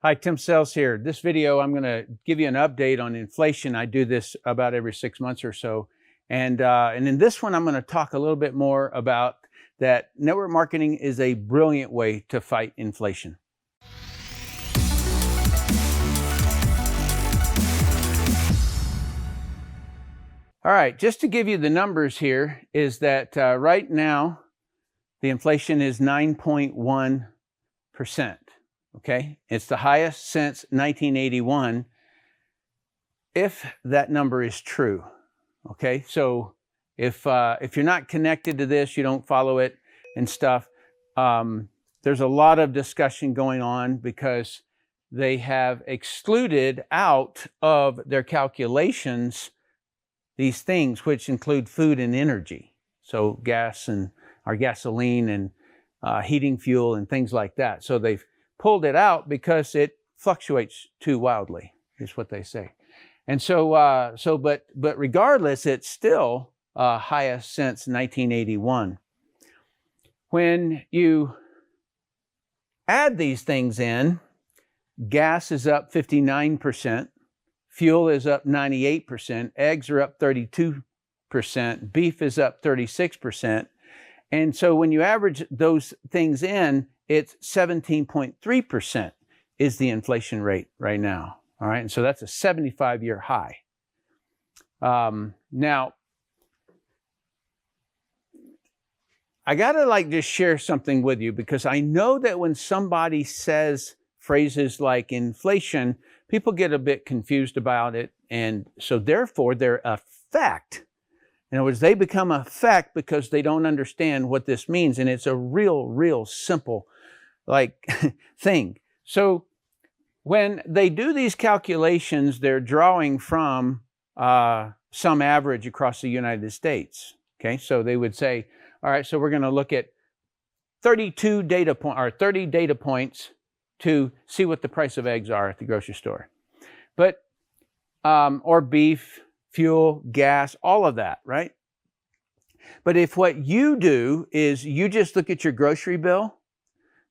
Hi, Tim Sells here. This video, I'm going to give you an update on inflation. I do this about every 6 months or so. And in this one, I'm going to talk a little bit more about that network marketing is a brilliant way to fight inflation. All right, just to give you the numbers here is that right now, the inflation is 9.1%. Okay, it's the highest since 1981, if that number is true. Okay, so if you're not connected to this, you don't follow it and stuff, there's a lot of discussion going on because they have excluded out of their calculations these things which include food and energy. So gas and our gasoline and heating fuel and things like that. So they've pulled it out because it fluctuates too wildly, is what they say. And so, but regardless, it's still highest since 1981. When you add these things in, gas is up 59%, fuel is up 98%, eggs are up 32%, beef is up 36%. And so when you average those things in, it's 17.3% is the inflation rate right now. All right, and so that's a 75-year high. Now, I gotta just share something with you because I know that when somebody says phrases like inflation, people get a bit confused about it, and so therefore they're a fact. In other words, they become a fact because they don't understand what this means, and it's a real simple thing. So when they do these calculations, they're drawing from some average across the United States. Okay, so they would say, all right, so we're going to look at 30 data points to see what the price of eggs are at the grocery store, but or beef, fuel, gas, all of that, right? But if what you do is you just look at your grocery bill,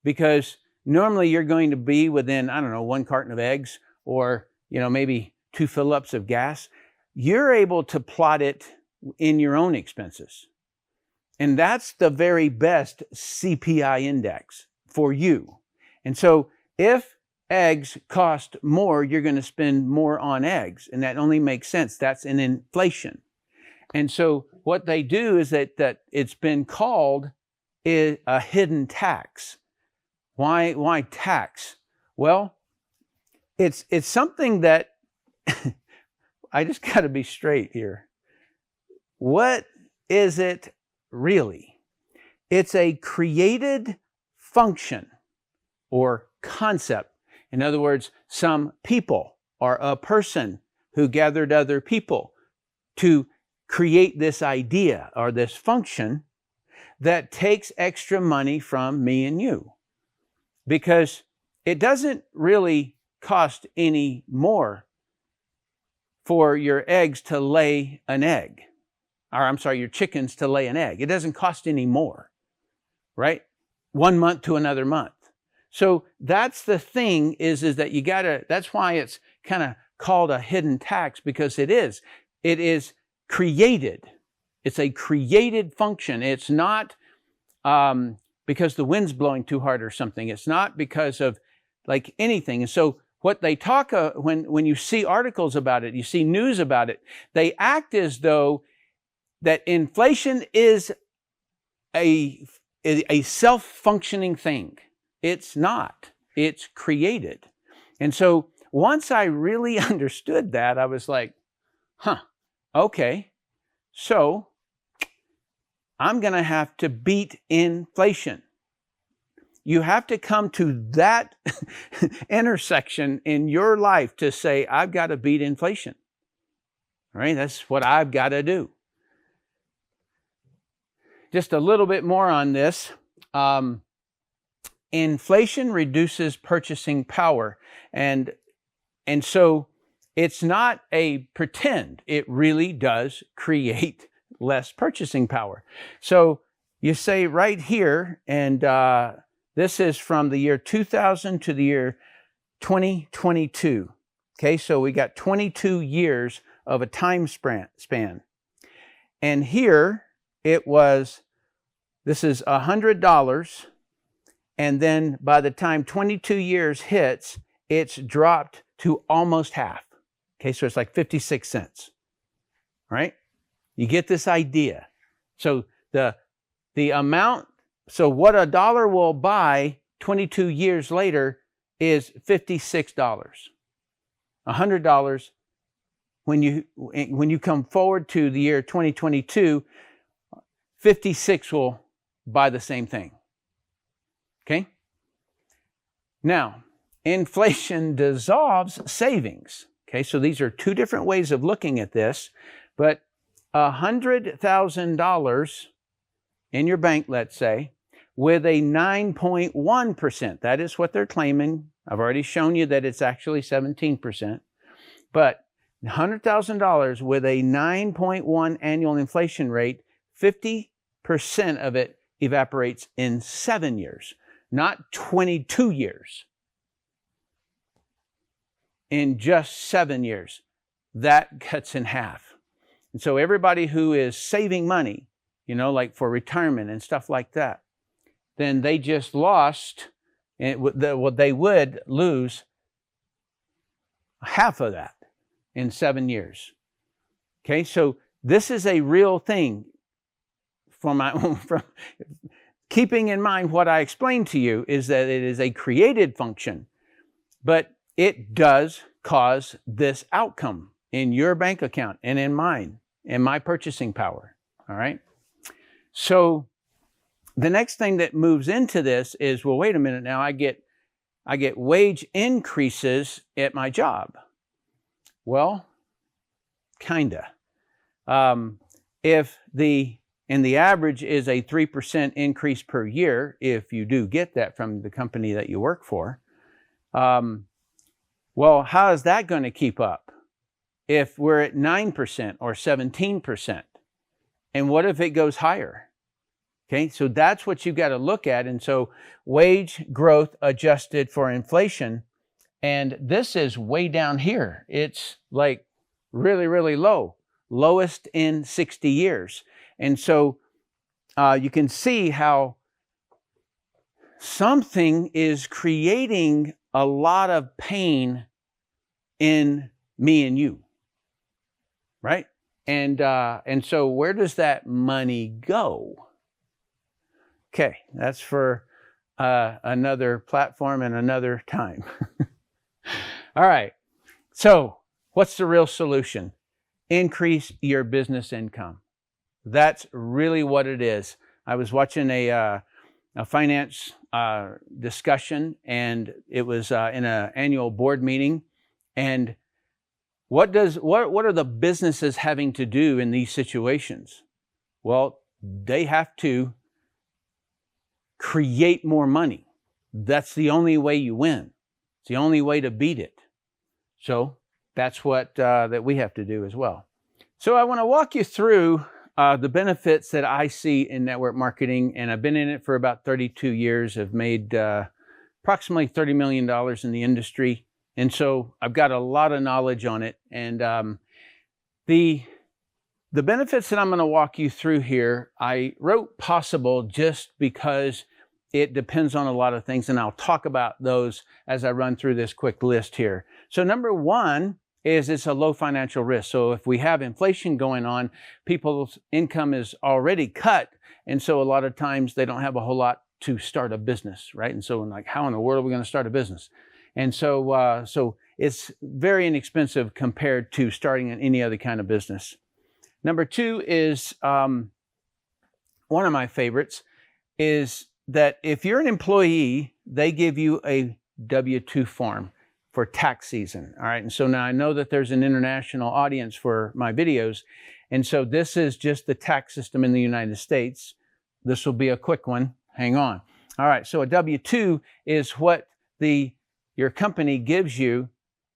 because normally you're going to be within, I don't know, 1 carton of eggs or, maybe 2 fill-ups of gas, you're able to plot it in your own expenses. And that's the very best CPI index for you. And so if eggs cost more, you're going to spend more on eggs. And that only makes sense. That's an inflation. And so what they do is that it's been called a hidden tax. Why tax? Well, it's something that I just got to be straight here. What is it really? It's a created function or concept. In other words, some people or a person who gathered other people to create this idea or this function that takes extra money from me and you. Because it doesn't really cost any more for your eggs to lay an egg. Or I'm sorry, your chickens to lay an egg. It doesn't cost any more, right? 1 month to another month. So that's the thing is that you gotta, that's why it's kind of called a hidden tax, because it is created. It's a created function. It's not because the wind's blowing too hard or something. It's not because of anything. And so what they talk, when you see articles about it, you see news about it, they act as though that inflation is a self-functioning thing. It's not. It's created. And so once I really understood that, I was like, okay, so I'm going to have to beat inflation. You have to come to that intersection in your life to say, I've got to beat inflation. All right, that's what I've got to do. Just a little bit more on this. Inflation reduces purchasing power. And so it's not a pretend. It really does create less purchasing power. So you say right here, and this is from the year 2000 to the year 2022. Okay, so we got 22 years of a time span. And here it was, this is $100. And then by the time 22 years hits, it's dropped to almost half. Okay, so it's like 56 cents, right? You get this idea. So the amount, so what a dollar will buy 22 years later is $56. $100 when you come forward to the year 2022, 56 will buy the same thing. Okay? Now, inflation dissolves savings. Okay, so these are two different ways of looking at this, but $100,000 in your bank, let's say, with a 9.1%, that is what they're claiming. I've already shown you that it's actually 17%, but $100,000 with a 9.1 annual inflation rate, 50% of it evaporates in 7 years, not 22 years. In just 7 years, that cuts in half. And so everybody who is saving money, like for retirement and stuff like that, then they just lost, they would lose half of that in 7 years. Okay, so this is a real thing. From keeping in mind what I explained to you is that it is a created function, but it does cause this outcome in your bank account and in mine, and my purchasing power. All right. So the next thing that moves into this is, well, wait a minute now, I get wage increases at my job. Well, kinda. If the average is a 3% increase per year, if you do get that from the company that you work for, well, how is that going to keep up if we're at 9% or 17%? And what if it goes higher? Okay, so that's what you've got to look at. And so wage growth adjusted for inflation, and this is way down here. It's like really, really low, lowest in 60 years. And so you can see how something is creating a lot of pain in me and you, right? And so where does that money go? Okay, that's for another platform and another time. All right, so what's the real solution? Increase your business income. That's really what it is. I was watching a finance discussion, and it was in an annual board meeting. And what are the businesses having to do in these situations? Well, they have to create more money. That's the only way you win. It's the only way to beat it. So that's what that we have to do as well. So I want to walk you through the benefits that I see in network marketing, and I've been in it for about 32 years. I've made approximately $30 million in the industry, and so I've got a lot of knowledge on it. And the benefits that I'm going to walk you through here, I wrote possible just because it depends on a lot of things, and I'll talk about those as I run through this quick list here. So number one is it's a low financial risk. So if we have inflation going on, people's income is already cut, and so a lot of times they don't have a whole lot to start a business, right? And so like, how in the world are we going to start a business? And so so it's very inexpensive compared to starting any other kind of business. Number two is one of my favorites is that if you're an employee, they give you a W-2 form for tax season. All right. And so now I know that there's an international audience for my videos. And so this is just the tax system in the United States. This will be a quick one. Hang on. All right. So a W-2 is what your company gives you,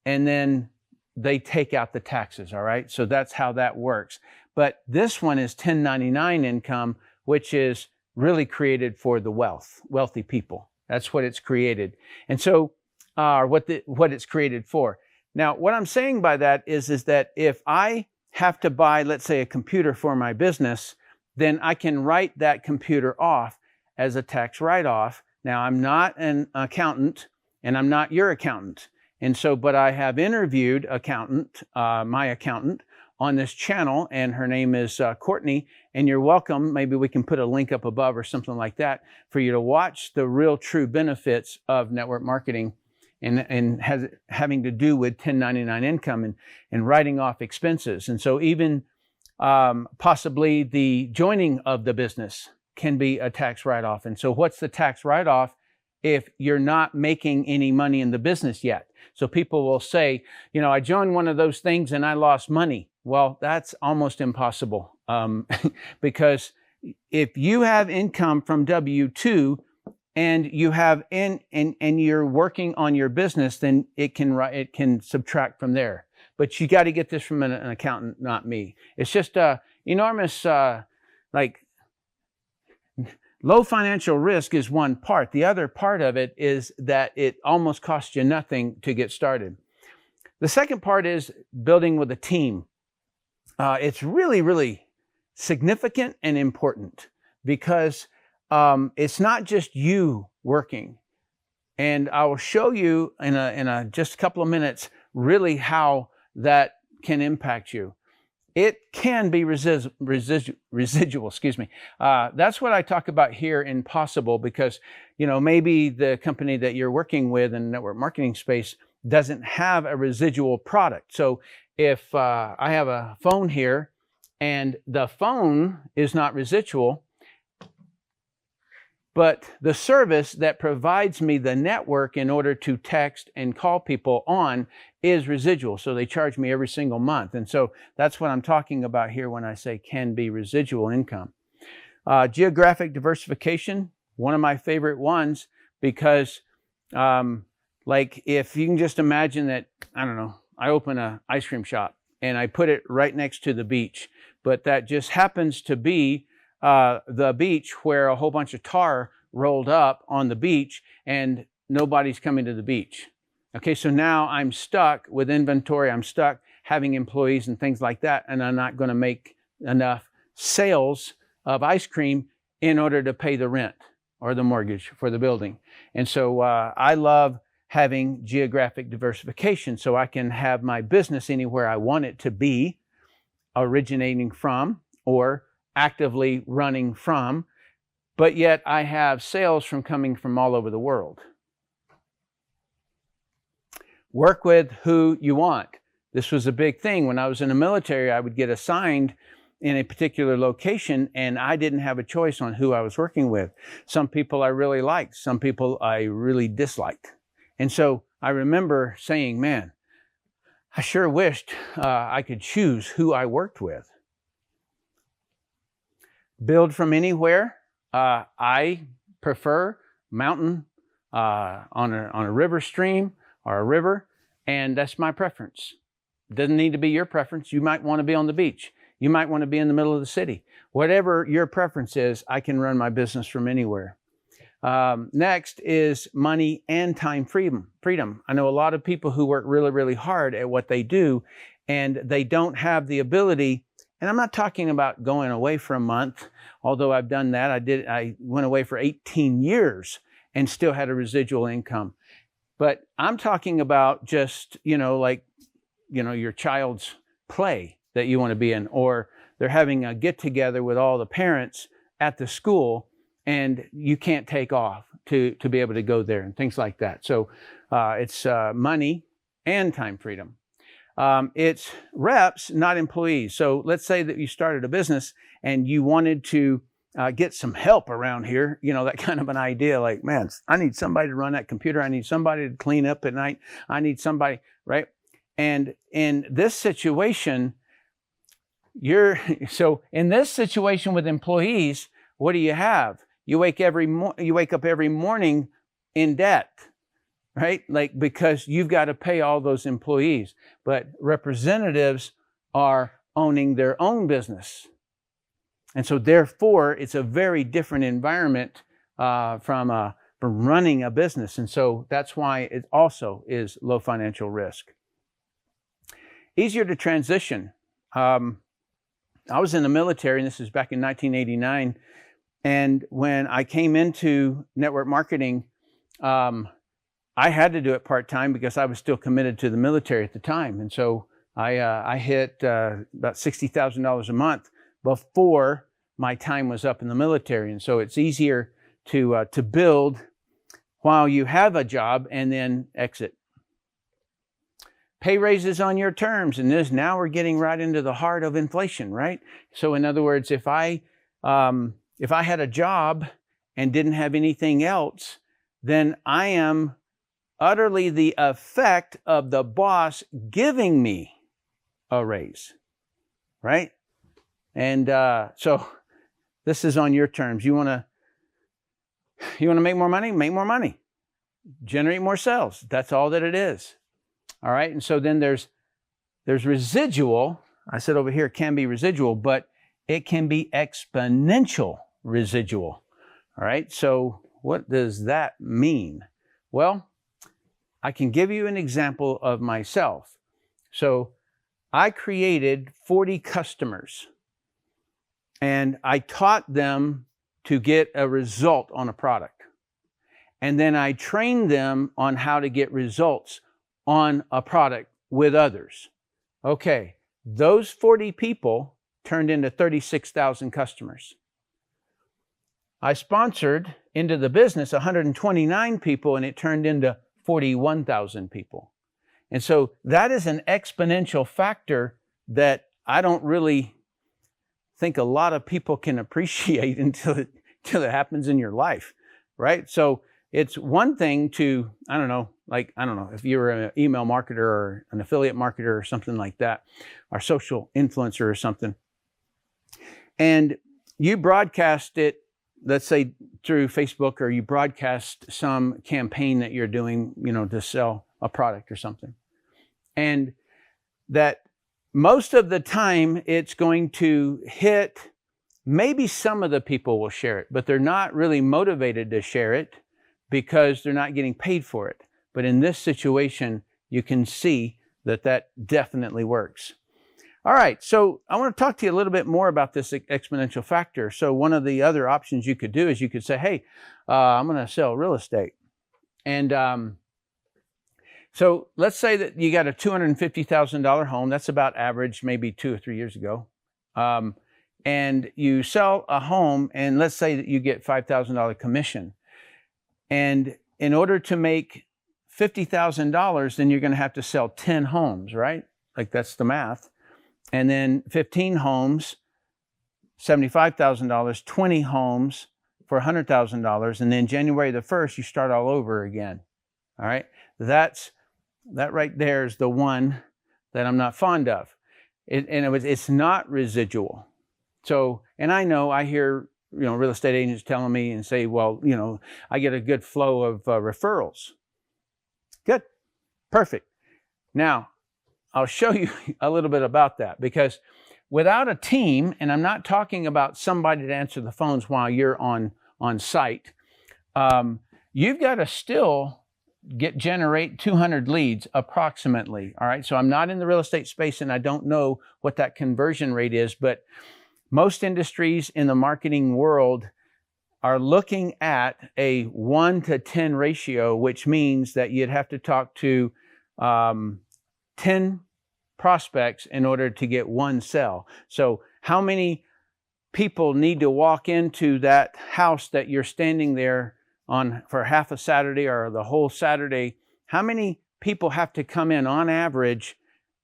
and then they take out the taxes. All right. So that's how that works. But this one is 1099 income, which is really created for the wealthy people. That's what it's created. And so or what it's created for. Now, what I'm saying by that is that if I have to buy, let's say, a computer for my business, then I can write that computer off as a tax write-off. Now, I'm not an accountant, and I'm not your accountant. And so, but I have interviewed my accountant on this channel, and her name is Courtney, and you're welcome. Maybe we can put a link up above or something like that for you to watch the real true benefits of network marketing and having to do with 1099 income and writing off expenses. And so even possibly the joining of the business can be a tax write-off. And so what's the tax write-off if you're not making any money in the business yet? So people will say, I joined one of those things and I lost money. Well, that's almost impossible because if you have income from W-2 and you have and you're working on your business, then it can subtract from there. But you got to get this from an accountant, not me. It's just enormous, low financial risk is one part. The other part of it is that it almost costs you nothing to get started. The second part is building with a team. It's really, really significant and important because it's not just you working. And I will show you in just a couple of minutes really how that can impact you. It can be residual, excuse me. That's what I talk about here in Possible because, maybe the company that you're working with in the network marketing space doesn't have a residual product. So if I have a phone here and the phone is not residual, but the service that provides me the network in order to text and call people on is residual. So they charge me every single month. And so that's what I'm talking about here when I say can be residual income. Geographic diversification, one of my favorite ones, because if you can just imagine that, I open an ice cream shop and I put it right next to the beach, but that just happens to be the beach where a whole bunch of tar rolled up on the beach and nobody's coming to the beach. Okay, so now I'm stuck with inventory, I'm stuck having employees and things like that, and I'm not going to make enough sales of ice cream in order to pay the rent or the mortgage for the building. And so I love having geographic diversification so I can have my business anywhere I want it to be, originating from or actively running from, but yet I have sales coming from all over the world. Work with who you want. This was a big thing. When I was in the military, I would get assigned in a particular location and I didn't have a choice on who I was working with. Some people I really liked, some people I really disliked. And so I remember saying, man, I sure wished I could choose who I worked with. Build from anywhere. I prefer mountain on a river stream or a river, and that's my preference. It doesn't need to be your preference. You might want to be on the beach. You might want to be in the middle of the city. Whatever your preference is, I can run my business from anywhere. Next is money and time freedom. I know a lot of people who work really, really hard at what they do, and they don't have the ability. And I'm not talking about going away for a month, although I've done that. I went away for 18 years and still had a residual income. But I'm talking about just, your child's play that you want to be in, or they're having a get together with all the parents at the school and you can't take off to be able to go there and things like that. So it's money and time freedom. It's reps, not employees. So let's say that you started a business and you wanted to get some help around here, that kind of an idea, like, man, I need somebody to run that computer. I need somebody to clean up at night. I need somebody, right? And in this situation, in this situation with employees, what do you have? You wake up every morning in debt, right? Because you've got to pay all those employees. But representatives are owning their own business. And so therefore, it's a very different environment from a for running a business. And so that's why it also is low financial risk. Easier to transition. I was in the military, and this is back in 1989. And when I came into network marketing, I had to do it part-time because I was still committed to the military at the time. And so I hit about $60,000 a month before my time was up in the military. And so it's easier to build while you have a job and then exit. Pay raises on your terms. And now we're getting right into the heart of inflation, right? So in other words, if I had a job and didn't have anything else, then I am utterly the effect of the boss giving me a raise, right? And so this is on your terms. You want to make more money? Make more money. Generate more sales. That's all that it is. All right. And so then there's residual. I said over here it can be residual, but it can be exponential residual. All right. So what does that mean? Well, I can give you an example of myself. So I created 40 customers and I taught them to get a result on a product. And then I trained them on how to get results on a product with others. Okay, those 40 people turned into 36,000 customers. I sponsored into the business 129 people and it turned into 41,000 people. And so that is an exponential factor that I don't really think a lot of people can appreciate until it happens in your life, right? So it's one thing to, I don't know, if you're an email marketer or an affiliate marketer or something like that, or social influencer or something, and you broadcast it, let's say through Facebook, or you broadcast some campaign that you're doing, to sell a product or something. And that most of the time it's going to hit, maybe some of the people will share it, but they're not really motivated to share it because they're not getting paid for it. But in this situation, you can see that definitely works. All right, so I want to talk to you a little bit more about this exponential factor. So one of the other options you could do is you could say, hey, I'm going to sell real estate. And so let's say that you got a $250,000 home. That's about average, maybe 2 or 3 years ago. And you sell a home, and let's say that you get $5,000 commission. And in order to make $50,000, then you're going to have to sell 10 homes, right? Like that's the math. And then 15 homes, $75,000, 20 homes for $100,000. And then January the 1st, you start all over again. All right. That right there is the one that I'm not fond of. It's not residual. So, and I hear, real estate agents telling me and say, well, I get a good flow of referrals. Good. Perfect. Now, I'll show you a little bit about that, because without a team, and I'm not talking about somebody to answer the phones while you're on site, you've got to still generate 200 leads approximately. All right. So I'm not in the real estate space and I don't know what that conversion rate is, but most industries in the marketing world are looking at a 1 to 10 ratio, which means that you'd have to talk to 10 prospects in order to get one sell. So how many people need to walk into that house that you're standing there on for half a Saturday or the whole Saturday? How many people have to come in on average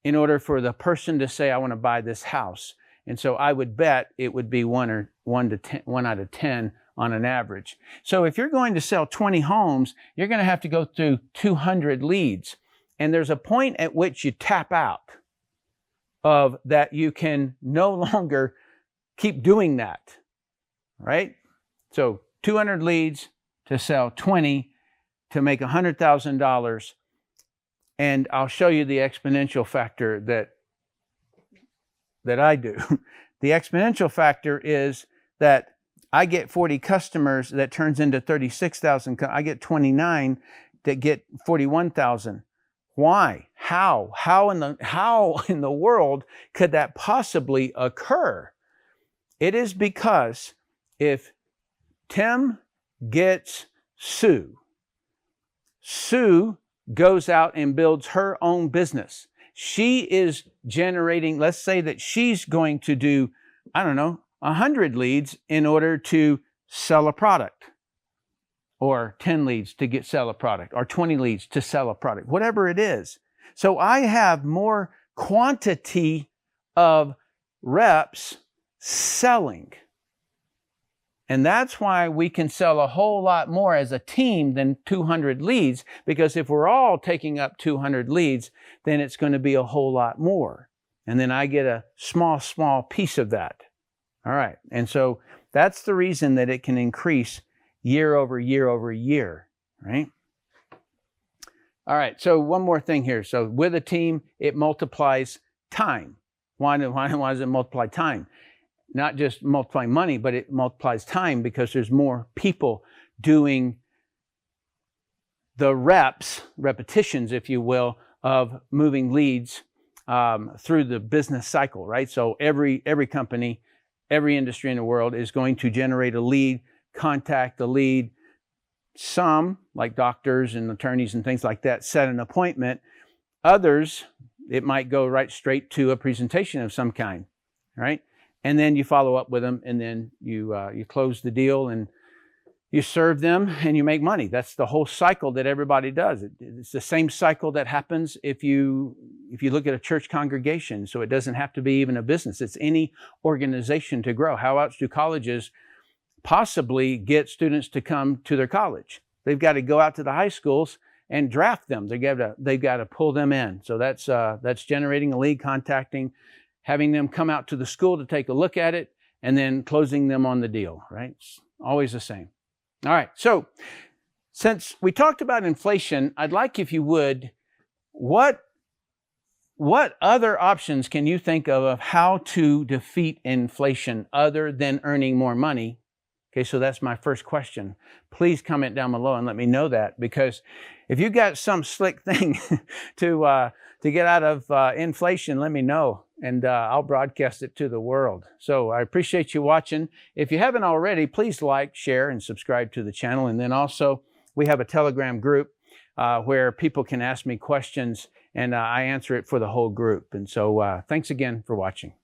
in order for the person to say, I want to buy this house? And so I would bet it would be 1 out of 10 on an average. So if you're going to sell 20 homes, you're going to have to go through 200 leads. And there's a point at which you tap out of that. You can no longer keep doing that, right? So 200 leads to sell 20 to make $100,000. And I'll show you the exponential factor that I do. The exponential factor is that I get 40 customers, that turns into 36,000. I get 29 that get 41,000. Why? How? How in the world could that possibly occur? It is because if Tim gets Sue, Sue goes out and builds her own business. She is generating, let's say that she's going to do, I don't know, 100 leads in order to sell a product, or 10 leads to sell a product, or 20 leads to sell a product, whatever it is. So I have more quantity of reps selling. And that's why we can sell a whole lot more as a team than 200 leads, because if we're all taking up 200 leads, then it's going to be a whole lot more. And then I get a small piece of that. All right. And so that's the reason that it can increase year over year over year, right? All right. So one more thing here. So with a team, it multiplies time. Why does it multiply time? Not just multiply money, but it multiplies time because there's more people doing the repetitions, if you will, of moving leads through the business cycle, right? So every company, every industry in the world is going to generate a lead, contact the lead. Some, like doctors and attorneys and things like that, set an appointment. Others, it might go right straight to a presentation of some kind, right? And then you follow up with them, and then you close the deal, and you serve them, and you make money. That's the whole cycle that everybody does. It's the same cycle that happens if you look at a church congregation. So it doesn't have to be even a business. It's any organization to grow. How else do colleges possibly get students to come to their college? They've got to go out to the high schools and draft them. They've got to pull them in. So that's generating a lead, contacting, having them come out to the school to take a look at it, and then closing them on the deal, right? It's always the same. All right, so since we talked about inflation, I'd like, if you would, what other options can you think of how to defeat inflation other than earning more money? Okay, so that's my first question. Please comment down below and let me know that, because if you got some slick thing to get out of inflation, let me know, and I'll broadcast it to the world. So I appreciate you watching. If you haven't already, please like, share, and subscribe to the channel. And then also, we have a Telegram group where people can ask me questions, and I answer it for the whole group. And so thanks again for watching.